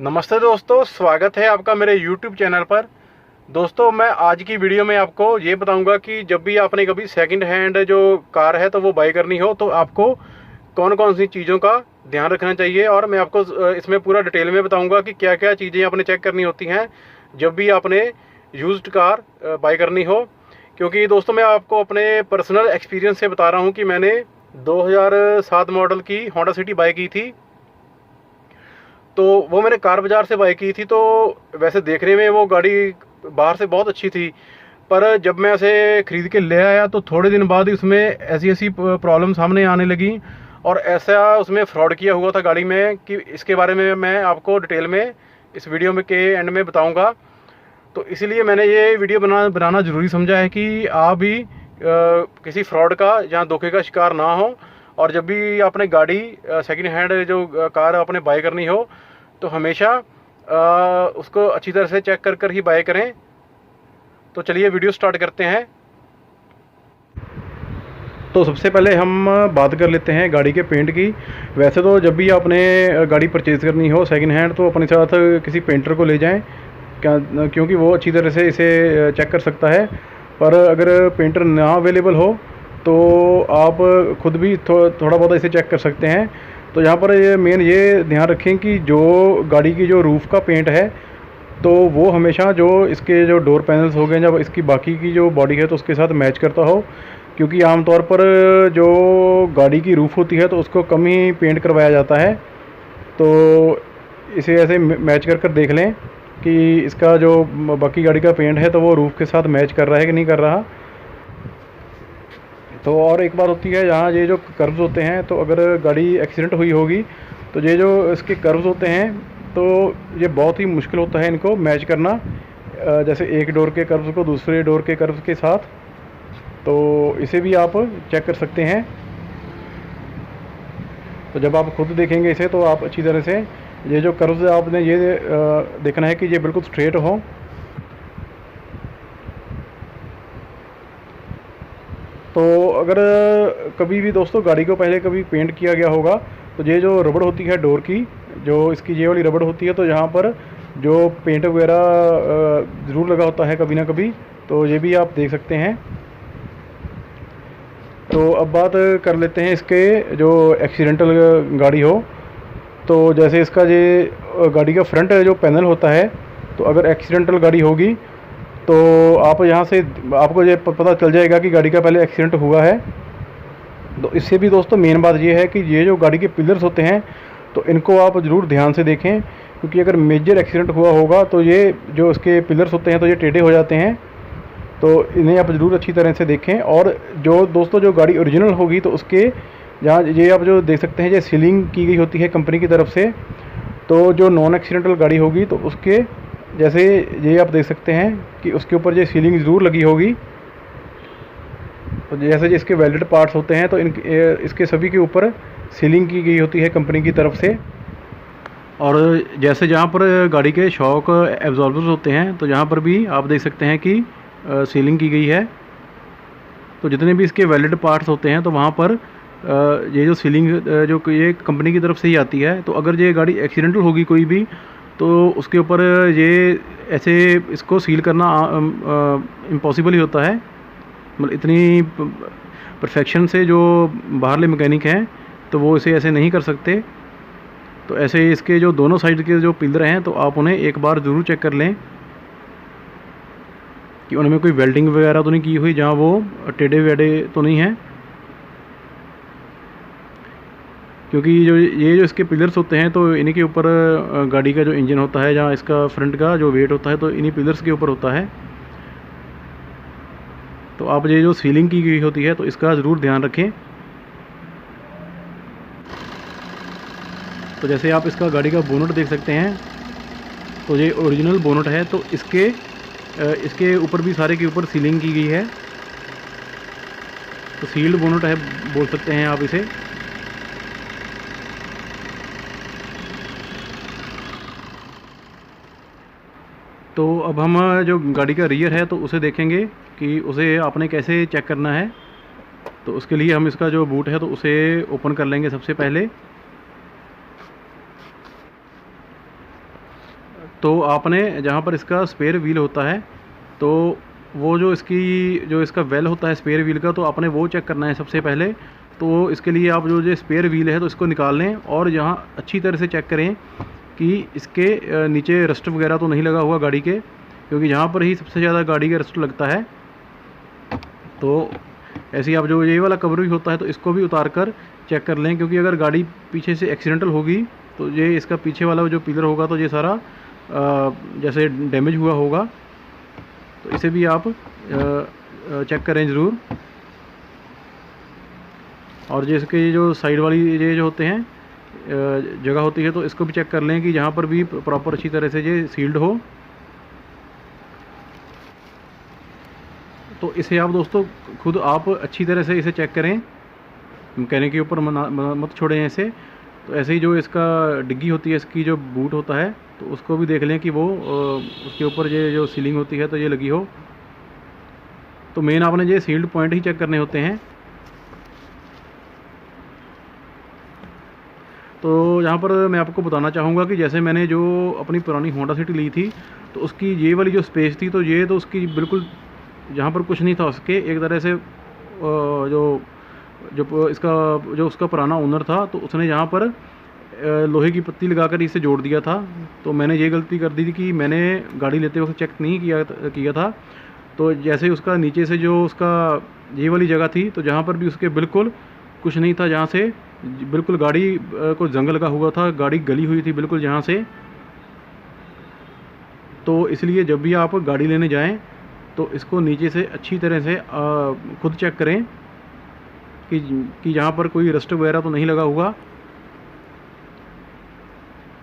नमस्ते दोस्तों, स्वागत है आपका मेरे YouTube चैनल पर। दोस्तों, मैं आज की वीडियो में आपको ये बताऊंगा कि जब भी आपने कभी सेकंड हैंड जो कार है तो वो बाई करनी हो तो आपको कौन कौन सी चीज़ों का ध्यान रखना चाहिए। और मैं आपको इसमें पूरा डिटेल में बताऊंगा कि क्या क्या चीज़ें आपने चेक करनी होती हैं जब भी आपने यूज्ड कार बाई करनी हो। क्योंकि दोस्तों, मैं आपको अपने पर्सनल एक्सपीरियंस से बता रहा हूँ कि मैंने 2007 मॉडल की होंडा सिटी बाई की थी। तो वो मैंने कार बाज़ार से बाई की थी। तो वैसे देखने में वो गाड़ी बाहर से बहुत अच्छी थी, पर जब मैं उसे ख़रीद के ले आया तो थोड़े दिन बाद ही उसमें ऐसी ऐसी प्रॉब्लम सामने आने लगी और ऐसा उसमें फ्रॉड किया हुआ था गाड़ी में कि इसके बारे में मैं आपको डिटेल में इस वीडियो में के एंड में बताऊंगा। तो इसीलिए मैंने ये वीडियो बनाना ज़रूरी समझा है कि आप भी किसी फ्रॉड का या धोखे का शिकार ना हो। और जब भी आपने गाड़ी सेकंड हैंड जो कार आपने बाई करनी हो तो हमेशा उसको अच्छी तरह से चेक कर ही बाई करें। तो चलिए वीडियो स्टार्ट करते हैं। तो सबसे पहले हम बात कर लेते हैं गाड़ी के पेंट की। वैसे तो जब भी आपने गाड़ी परचेज़ करनी हो सेकंड हैंड तो अपने साथ किसी पेंटर को ले जाएं, क्योंकि वो अच्छी तरह से इसे चेक कर सकता है। पर अगर पेंटर ना अवेलेबल हो तो आप खुद भी थोड़ा बहुत इसे चेक कर सकते हैं। तो यहाँ पर ये ध्यान रखें कि जो गाड़ी की जो रूफ़ का पेंट है तो वो हमेशा जो इसके जो डोर पैनल्स हो गए जब इसकी बाकी की जो बॉडी है तो उसके साथ मैच करता हो। क्योंकि आमतौर पर जो गाड़ी की रूफ़ होती है तो उसको कम ही पेंट करवाया जाता है। तो इसे ऐसे मैच कर देख लें कि इसका जो बाकी गाड़ी का पेंट है तो वो रूफ़ के साथ मैच कर रहा है कि नहीं कर रहा। तो और एक बात होती है, यहाँ ये जो कर्व्स होते हैं तो अगर गाड़ी एक्सीडेंट हुई होगी तो ये जो इसके कर्व्स होते हैं तो ये बहुत ही मुश्किल होता है इनको मैच करना, जैसे एक डोर के कर्व्स को दूसरे डोर के कर्व्स के साथ। तो इसे भी आप चेक कर सकते हैं। तो जब आप खुद देखेंगे इसे तो आप अच्छी तरह से ये जो कर्व्स आपने ये देखना है कि ये बिल्कुल स्ट्रेट हो। तो अगर कभी भी दोस्तों गाड़ी को पहले कभी पेंट किया गया होगा तो ये जो रबड़ होती है डोर की, जो इसकी ये वाली रबड़ होती है, तो यहाँ पर जो पेंट वगैरह ज़रूर लगा होता है कभी ना कभी। तो ये भी आप देख सकते हैं। तो अब बात कर लेते हैं इसके जो एक्सीडेंटल गाड़ी हो तो जैसे इसका ये गाड़ी का फ्रंट जो पैनल होता है तो अगर एक्सीडेंटल गाड़ी होगी तो आप यहाँ से आपको ये पता चल जाएगा कि गाड़ी का पहले एक्सीडेंट हुआ है। तो इससे भी दोस्तों मेन बात ये है कि ये जो गाड़ी के पिलर्स होते हैं तो इनको आप ज़रूर ध्यान से देखें, क्योंकि अगर मेजर एक्सीडेंट हुआ होगा तो ये जो इसके पिलर्स होते हैं तो ये टेढ़े हो जाते हैं। तो इन्हें आप ज़रूर अच्छी तरह से देखें। और जो दोस्तों जो गाड़ी ओरिजिनल होगी तो उसके यहाँ ये आप जो देख सकते हैं ये सीलिंग की गई होती है कंपनी की तरफ से। तो जो नॉन एक्सीडेंटल गाड़ी होगी तो उसके जैसे ये आप देख सकते हैं कि उसके ऊपर ये सीलिंग ज़रूर लगी होगी। तो जैसे जो इसके वेल्डेड पार्ट्स होते हैं तो इसके सभी के ऊपर सीलिंग की गई होती है कंपनी की तरफ से। और जैसे जहाँ पर गाड़ी के शॉक एब्जॉर्बर्स होते हैं तो यहाँ पर भी आप देख सकते हैं कि सीलिंग की गई है। तो जितने भी इसके वेल्डेड पार्ट्स होते हैं तो वहाँ पर ये जो सीलिंग जो ये कंपनी की तरफ से ही आती है। तो अगर ये गाड़ी एक्सीडेंटल होगी कोई भी तो उसके ऊपर ये ऐसे इसको सील करना इम्पॉसिबल ही होता है। मतलब इतनी परफेक्शन से जो बाहरले मैकेनिक हैं तो वो इसे ऐसे नहीं कर सकते। तो ऐसे इसके जो दोनों साइड के जो पिलर हैं तो आप उन्हें एक बार ज़रूर चेक कर लें कि उनमें कोई वेल्डिंग वगैरह तो नहीं की हुई, जहाँ वो टेढ़े वेढ़े तो नहीं हैं। क्योंकि जो इसके पिलर्स होते हैं तो इन्हीं के ऊपर गाड़ी का जो इंजन होता है, जहाँ इसका फ्रंट का जो वेट होता है तो इन्हीं पिलर्स के ऊपर होता है। तो आप ये जो सीलिंग की गई होती है तो इसका ज़रूर ध्यान रखें। तो जैसे आप इसका गाड़ी का बोनट देख सकते हैं तो ये ओरिजिनल बोनट है। तो इसके ऊपर भी सारे के ऊपर सीलिंग की गई है। तो सील्ड बोनट है बोल सकते हैं आप इसे। तो अब हम जो गाड़ी का रियर है तो उसे देखेंगे कि उसे आपने कैसे चेक करना है। तो उसके लिए हम इसका जो बूट है तो उसे ओपन कर लेंगे सबसे पहले। तो आपने जहाँ पर इसका स्पेयर व्हील होता है, तो वो जो इसका वेल होता है स्पेयर व्हील का, तो आपने वो चेक करना है सबसे पहले। तो इसके लिए आप जो स्पेयर व्हील है तो इसको निकाल लें और यहाँ अच्छी तरह से चेक करें कि इसके नीचे रस्ट वगैरह तो नहीं लगा हुआ गाड़ी के, क्योंकि यहाँ पर ही सबसे ज़्यादा गाड़ी का रस्ट लगता है। तो ऐसे ही आप जो ये वाला कवर भी होता है तो इसको भी उतार कर चेक कर लें, क्योंकि अगर गाड़ी पीछे से एक्सीडेंटल होगी तो ये इसका पीछे वाला जो पिलर होगा तो ये सारा जैसे डैमेज हुआ होगा, तो इसे भी आप चेक करें ज़रूर। और जैसे कि जो साइड वाली ये जो होते हैं जगह होती है तो इसको भी चेक कर लें कि जहाँ पर भी प्रॉपर अच्छी तरह से ये सील्ड हो। तो इसे आप दोस्तों खुद आप अच्छी तरह से इसे चेक करें, मैकेनिक के ऊपर मत छोड़ें इसे। तो ऐसे ही जो इसका डिग्गी होती है, इसकी जो बूट होता है, तो उसको भी देख लें कि वो उसके ऊपर ये जो सीलिंग होती है तो ये लगी हो। तो मेन आपने ये सील्ड पॉइंट ही चेक करने होते हैं। तो यहाँ पर मैं आपको बताना चाहूँगा कि जैसे मैंने जो अपनी पुरानी होंडा सिटी ली थी तो उसकी ये वाली जो स्पेस थी तो ये तो उसकी बिल्कुल यहाँ पर कुछ नहीं था उसके, एक तरह से जो उसका पुराना ओनर था तो उसने यहाँ पर लोहे की पत्ती लगाकर इसे जोड़ दिया था। तो मैंने ये गलती कर दी थी कि मैंने गाड़ी लेते वक्त चेक नहीं किया था। तो जैसे उसका नीचे से जो उसका ये वाली जगह थी तो जहाँ पर भी उसके बिल्कुल कुछ नहीं था, जहाँ से बिल्कुल गाड़ी को जंग लगा हुआ था, गाड़ी गली हुई थी बिल्कुल जहाँ से। तो इसलिए जब भी आप गाड़ी लेने जाएं तो इसको नीचे से अच्छी तरह से खुद चेक करें कि यहाँ पर कोई रस्ट वगैरह तो नहीं लगा हुआ,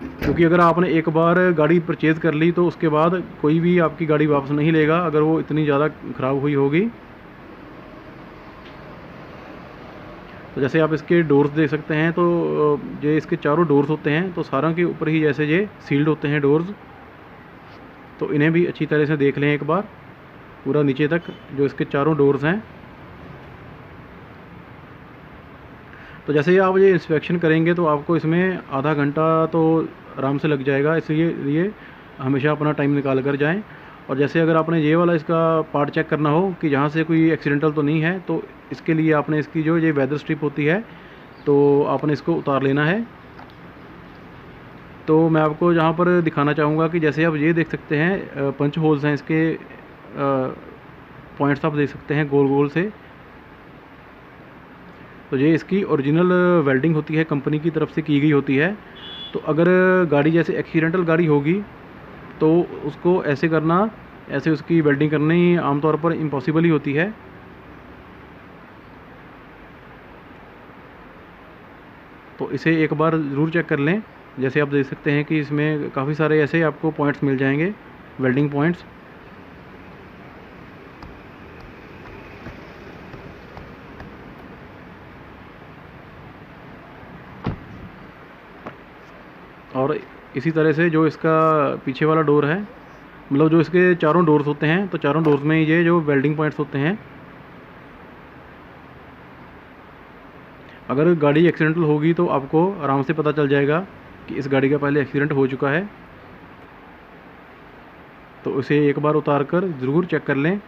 क्योंकि अगर आपने एक बार गाड़ी परचेज़ कर ली तो उसके बाद कोई भी आपकी गाड़ी वापस नहीं लेगा अगर वो इतनी ज़्यादा ख़राब हुई होगी। तो जैसे आप इसके डोर्स देख सकते हैं, तो ये इसके चारों डोर्स होते हैं तो सारों के ऊपर ही जैसे ये सील्ड होते हैं डोर्स। तो इन्हें भी अच्छी तरह से देख लें एक बार पूरा नीचे तक जो इसके चारों डोर्स हैं। तो जैसे ही आप ये इंस्पेक्शन करेंगे तो आपको इसमें आधा घंटा तो आराम से लग जाएगा, इसलिए हमेशा अपना टाइम निकाल कर जाएं। और जैसे अगर आपने ये वाला इसका पार्ट चेक करना हो कि जहाँ से कोई एक्सीडेंटल तो नहीं है, तो इसके लिए आपने इसकी जो ये वेदर स्ट्रिप होती है तो आपने इसको उतार लेना है। तो मैं आपको यहाँ पर दिखाना चाहूँगा कि जैसे आप ये देख सकते हैं पंच होल्स हैं इसके, पॉइंट्स आप देख सकते हैं गोल गोल से। तो ये इसकी ओरिजिनल वेल्डिंग होती है, कंपनी की तरफ से की गई होती है। तो अगर गाड़ी जैसे एक्सीडेंटल गाड़ी होगी तो उसको ऐसे करना, ऐसे उसकी वेल्डिंग करनी आमतौर पर इम्पॉसिबल ही होती है। तो इसे एक बार ज़रूर चेक कर लें। जैसे आप देख सकते हैं कि इसमें काफ़ी सारे ऐसे आपको पॉइंट्स मिल जाएंगे, वेल्डिंग पॉइंट्स। और इसी तरह से जो इसका पीछे वाला डोर है, मतलब जो इसके चारों डोर्स होते हैं तो चारों डोर्स में ये जो वेल्डिंग पॉइंट्स होते हैं। अगर गाड़ी एक्सीडेंटल होगी तो आपको आराम से पता चल जाएगा कि इस गाड़ी का पहले एक्सीडेंट हो चुका है। तो उसे एक बार उतार कर ज़रूर चेक कर लें।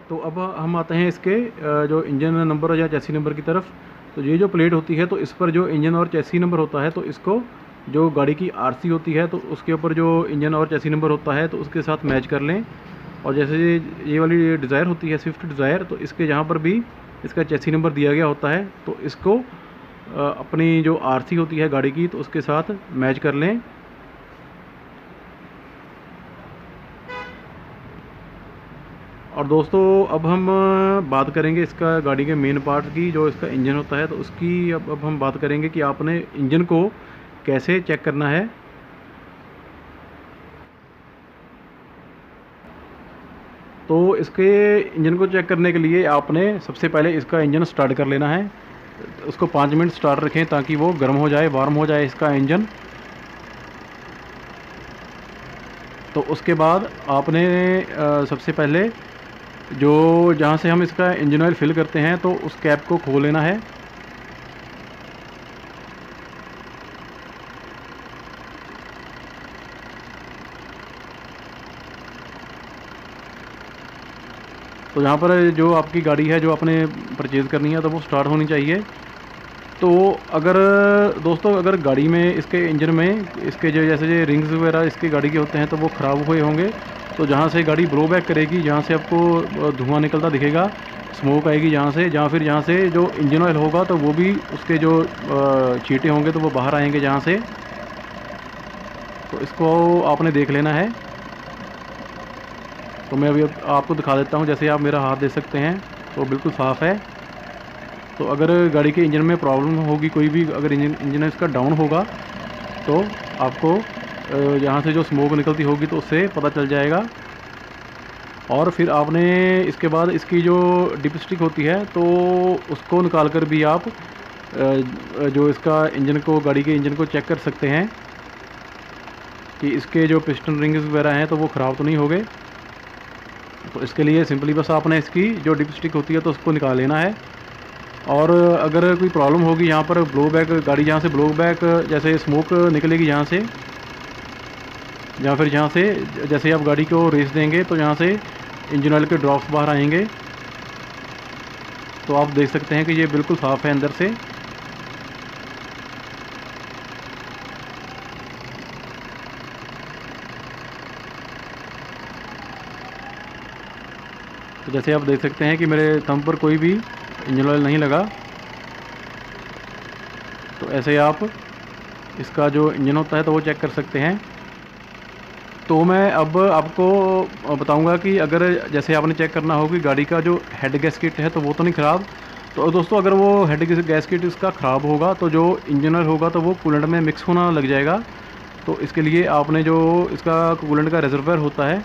तो अब हम आते हैं इसके जो इंजन नंबर या चैसी नंबर की तरफ। तो ये जो प्लेट होती है तो इस पर जो इंजन और चैसी नंबर होता है तो इसको जो गाड़ी की आरसी होती है तो उसके ऊपर जो इंजन और चैसी नंबर होता है तो उसके साथ मैच कर लें। और जैसे ये वाली डिज़ायर होती है, स्विफ्ट डिज़ायर, तो इसके जहाँ पर भी इसका चैसी नंबर दिया गया होता है तो इसको अपनी जो आरसी होती है गाड़ी की तो उसके साथ मैच कर लें। और दोस्तों अब हम बात करेंगे इसका गाड़ी के मेन पार्ट की, जो इसका इंजन होता है तो उसकी अब हम बात करेंगे कि आपने इंजन को कैसे चेक करना है। तो इसके इंजन को चेक करने के लिए आपने सबसे पहले इसका इंजन स्टार्ट कर लेना है। उसको 5 मिनट स्टार्ट रखें ताकि वो गर्म हो जाए, वार्म हो जाए इसका इंजन। तो उसके बाद आपने सबसे पहले जो जहाँ से हम इसका इंजन ऑयल फिल करते हैं तो उस कैप को खोल लेना है। तो यहाँ पर जो आपकी गाड़ी है जो आपने परचेज़ करनी है तो वो स्टार्ट होनी चाहिए। तो अगर दोस्तों अगर गाड़ी में इसके इंजन में इसके जो जैसे जो रिंग्स वगैरह इसकी गाड़ी के होते हैं तो वो ख़राब हुए होंगे, तो जहाँ से गाड़ी ब्लो बैक करेगी, जहाँ से आपको धुआं निकलता दिखेगा, स्मोक आएगी जहाँ से, जहाँ से जो इंजन ऑयल होगा तो वो भी उसके जो छींटे होंगे तो वो बाहर आएंगे जहाँ से। तो इसको आपने देख लेना है। तो मैं अभी आपको दिखा देता हूँ, जैसे आप मेरा हाथ देख सकते हैं तो बिल्कुल साफ़ है। तो अगर गाड़ी के इंजन में प्रॉब्लम होगी कोई भी, अगर इंजन इसका डाउन होगा तो आपको यहाँ से जो स्मोक निकलती होगी तो उससे पता चल जाएगा। और फिर आपने इसके बाद इसकी जो डिपस्टिक होती है तो उसको निकाल कर भी आप जो इसका इंजन को, गाड़ी के इंजन को चेक कर सकते हैं कि इसके जो पिस्टन रिंग्स वगैरह हैं तो वो ख़राब तो नहीं हो गए। तो इसके लिए सिंपली बस आपने इसकी जो डिपस्टिक होती है तो उसको निकाल लेना है। और अगर कोई प्रॉब्लम होगी यहाँ पर ब्लो बैक, गाड़ी जहाँ से ब्लो बैक जैसे स्मोक निकलेगी यहाँ से, या फिर जहाँ से जैसे आप गाड़ी को रेस देंगे तो यहाँ से इंजन ऑयल के ड्रॉप्स बाहर आएंगे। तो आप देख सकते हैं कि ये बिल्कुल साफ़ है अंदर से। तो जैसे आप देख सकते हैं कि मेरे थंब पर कोई भी इंजन ऑयल नहीं लगा। तो ऐसे आप इसका जो इंजन होता है तो वो चेक कर सकते हैं। तो मैं अब आपको बताऊंगा कि अगर जैसे आपने चेक करना हो कि गाड़ी का जो हेड गैस्केट है तो वो तो नहीं ख़राब। तो दोस्तों अगर वो हेड गैस्केट इसका ख़राब होगा तो जो इंजन ऑयल होगा तो वो कूलेंट में मिक्स होना लग जाएगा। तो इसके लिए आपने जो इसका कूलेंट का रिजर्वर होता है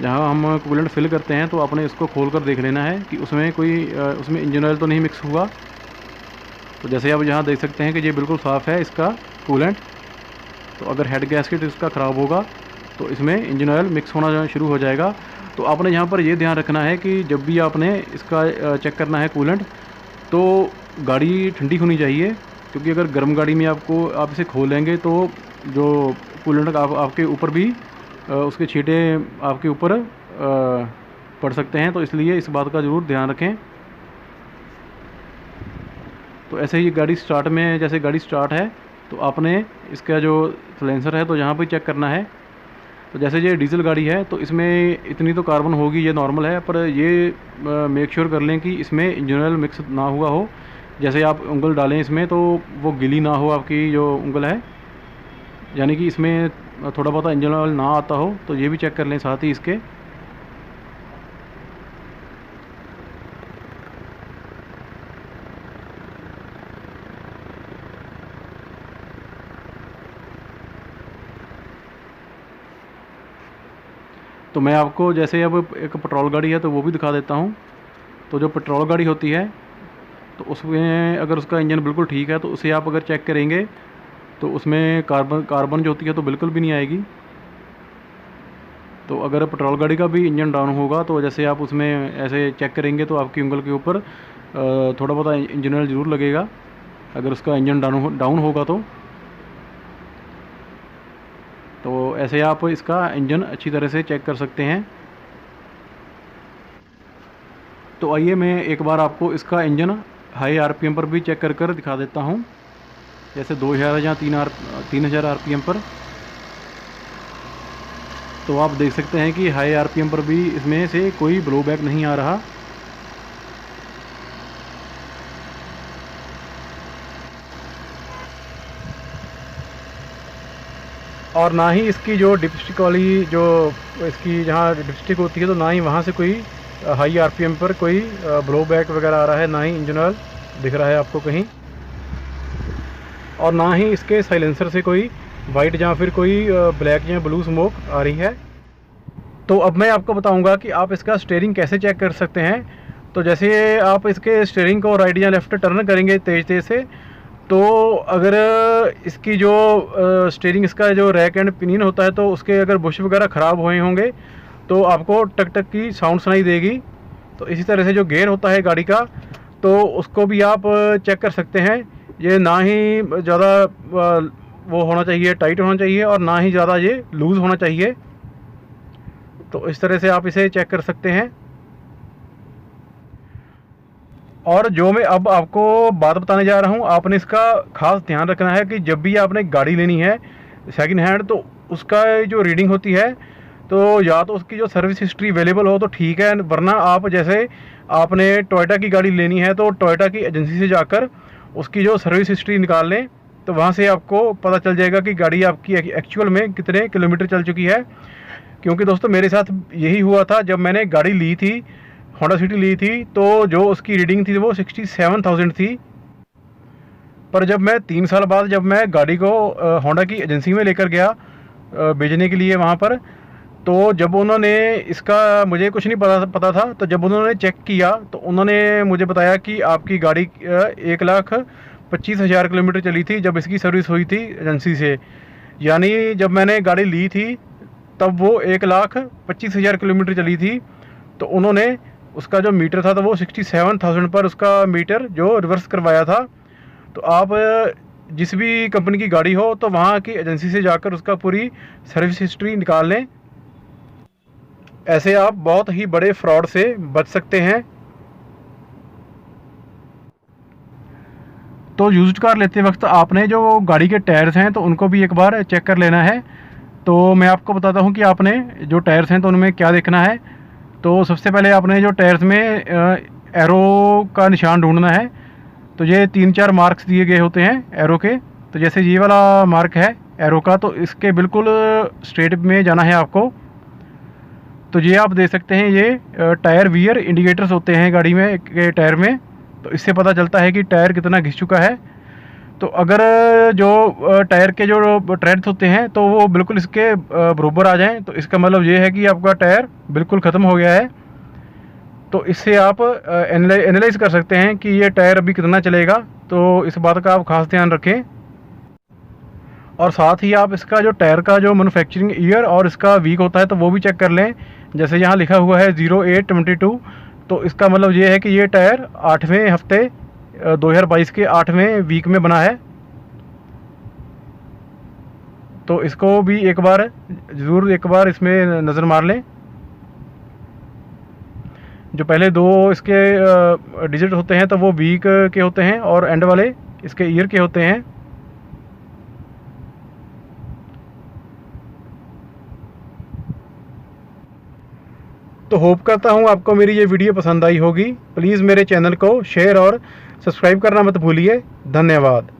जहाँ हम कूलेंट फिल करते हैं तो आपने इसको खोल कर देख लेना है कि उसमें कोई उसमें इंजन ऑयल तो नहीं मिक्स हुआ। तो जैसे आप यहाँ देख सकते हैं कि ये बिल्कुल साफ़ है इसका कूलेंट। तो अगर हेड गैस्केट इसका ख़राब होगा तो इसमें इंजन ऑयल मिक्स होना शुरू हो जाएगा। तो आपने यहाँ पर ये ध्यान रखना है कि जब भी आपने इसका चेक करना है कूलेंट तो गाड़ी ठंडी होनी चाहिए, क्योंकि अगर गर्म गाड़ी में आप इसे खोलेंगे तो जो कूलेंट आपके ऊपर भी उसके छींटे आपके ऊपर पड़ सकते हैं। तो इसलिए इस बात का ज़रूर ध्यान रखें। तो ऐसे ही गाड़ी स्टार्ट में, जैसे गाड़ी स्टार्ट है तो आपने इसका जो साइलेंसर है तो यहाँ पर चेक करना है। तो जैसे ये डीजल गाड़ी है तो इसमें इतनी तो कार्बन होगी, ये नॉर्मल है, पर ये मेक श्योर कर लें कि इसमें इंजन ऑयल मिक्स ना हुआ हो। जैसे आप उंगल डालें इसमें तो वो गीली ना हो आपकी जो उंगल है, यानी कि इसमें थोड़ा बहुत इंजन ऑयल ना आता हो, तो ये भी चेक कर लें साथ ही इसके। तो मैं आपको जैसे अब एक पेट्रोल गाड़ी है तो वो भी दिखा देता हूँ। तो जो पेट्रोल गाड़ी होती है तो उसमें अगर उसका इंजन बिल्कुल ठीक है तो उसे आप अगर चेक करेंगे तो उसमें कार्बन जो होती है तो बिल्कुल भी नहीं आएगी। तो अगर पेट्रोल गाड़ी का भी इंजन डाउन होगा तो जैसे आप उसमें ऐसे चेक करेंगे तो आपकी उंगल के ऊपर थोड़ा बहुत इंजन ऑयल ज़रूर लगेगा अगर उसका इंजन डाउन होगा तो ऐसे आप इसका इंजन अच्छी तरह से चेक कर सकते हैं। तो आइए मैं एक बार आपको इसका इंजन हाई आरपीएम पर भी चेक कर दिखा देता हूं, जैसे 2000 या 3000 आरपीएम पर। तो आप देख सकते हैं कि हाई आरपीएम पर भी इसमें से कोई ब्लो बैक नहीं आ रहा। और ना ही इसकी जो डिपस्टिक वाली जो इसकी जहाँ डिपस्टिक होती है तो ना ही वहाँ से कोई हाई आरपीएम पर कोई ब्लो बैक वगैरह आ रहा है, ना ही इंजन ऑयल दिख रहा है आपको कहीं, और ना ही इसके साइलेंसर से कोई वाइट या फिर कोई ब्लैक या ब्लू स्मोक आ रही है। तो अब मैं आपको बताऊंगा कि आप इसका स्टीयरिंग कैसे चेक कर सकते हैं। तो जैसे आप इसके स्टीयरिंग को राइट या लेफ़्ट टर्न करेंगे तेज़ तेज़ से तो अगर इसकी जो स्टीयरिंग, इसका जो रैक एंड पिनियन होता है, तो उसके अगर बुश वगैरह ख़राब हुए होंगे तो आपको टक टक की साउंड सुनाई देगी। तो इसी तरह से जो गेयर होता है गाड़ी का, तो उसको भी आप चेक कर सकते हैं। ये ना ही ज़्यादा वो होना चाहिए, टाइट होना चाहिए, और ना ही ज़्यादा ये लूज़ होना चाहिए। तो इस तरह से आप इसे चेक कर सकते हैं। और जो मैं अब आपको बात बताने जा रहा हूँ, आपने इसका खास ध्यान रखना है कि जब भी आपने गाड़ी लेनी है सेकंड हैंड, तो उसका जो रीडिंग होती है, तो या तो उसकी जो सर्विस हिस्ट्री अवेलेबल हो तो ठीक है, वरना आप जैसे आपने टोयोटा की गाड़ी लेनी है तो टोयोटा की एजेंसी से जाकर उसकी जो सर्विस हिस्ट्री निकाल लें, तो वहाँ से आपको पता चल जाएगा कि गाड़ी आपकी एक्चुअल में कितने किलोमीटर चल चुकी है। क्योंकि दोस्तों मेरे साथ यही हुआ था, जब मैंने गाड़ी ली थी, होंडा सिटी ली थी, तो जो उसकी रीडिंग थी वो 67,000 थी। पर जब मैं 3 साल बाद जब मैं गाड़ी को होंडा की एजेंसी में लेकर गया बेचने के लिए वहाँ पर, तो जब उन्होंने इसका, मुझे कुछ नहीं पता था, तो जब उन्होंने चेक किया तो उन्होंने मुझे बताया कि आपकी गाड़ी 1,25,000 किलोमीटर चली थी जब इसकी सर्विस हुई थी एजेंसी से। यानी जब मैंने गाड़ी ली थी तब वो 1,25,000 किलोमीटर चली थी। तो उन्होंने उसका जो मीटर था तो वो 67,000 पर उसका मीटर जो रिवर्स करवाया था। तो आप जिस भी कंपनी की गाड़ी हो तो वहाँ की एजेंसी से जाकर उसका पूरी सर्विस हिस्ट्री निकाल लें। ऐसे आप बहुत ही बड़े फ्रॉड से बच सकते हैं। तो यूज्ड कार लेते वक्त आपने जो गाड़ी के टायर्स हैं तो उनको भी एक बार चेक कर लेना है। तो मैं आपको बताता हूँ कि आपने जो टायर्स हैं तो उनमें क्या देखना है। तो सबसे पहले आपने जो टायर्स में एरो का निशान ढूंढना है। तो ये 3-4 मार्क्स दिए गए होते हैं एरो के। तो जैसे ये वाला मार्क है एरो का, तो इसके बिल्कुल स्ट्रेट में जाना है आपको। तो ये आप देख सकते हैं, ये टायर वियर इंडिकेटर्स होते हैं गाड़ी में के टायर में। तो इससे पता चलता है कि टायर कितना घिस चुका है। तो अगर जो टायर के जो ट्रेड्स होते हैं तो वो बिल्कुल इसके बराबर आ जाएं, तो इसका मतलब ये है कि आपका टायर बिल्कुल ख़त्म हो गया है। तो इससे आप एनालाइज कर सकते हैं कि ये टायर अभी कितना चलेगा। तो इस बात का आप खास ध्यान रखें। और साथ ही आप इसका जो टायर का जो मैन्युफैक्चरिंग ईयर और इसका वीक होता है तो वो भी चेक कर लें। जैसे यहाँ लिखा हुआ है 0822, तो इसका मतलब ये है कि ये टायर 8वें हफ्ते 2022 के 8वें वीक में बना है। तो इसको भी एक बार ज़रूर एक बार इसमें नज़र मार लें। जो पहले 2 इसके डिजिट होते हैं तो वो वीक के होते हैं और एंड वाले इसके ईयर के होते हैं। तो होप करता हूँ आपको मेरी ये वीडियो पसंद आई होगी। प्लीज़ मेरे चैनल को शेयर और सब्सक्राइब करना मत भूलिए। धन्यवाद।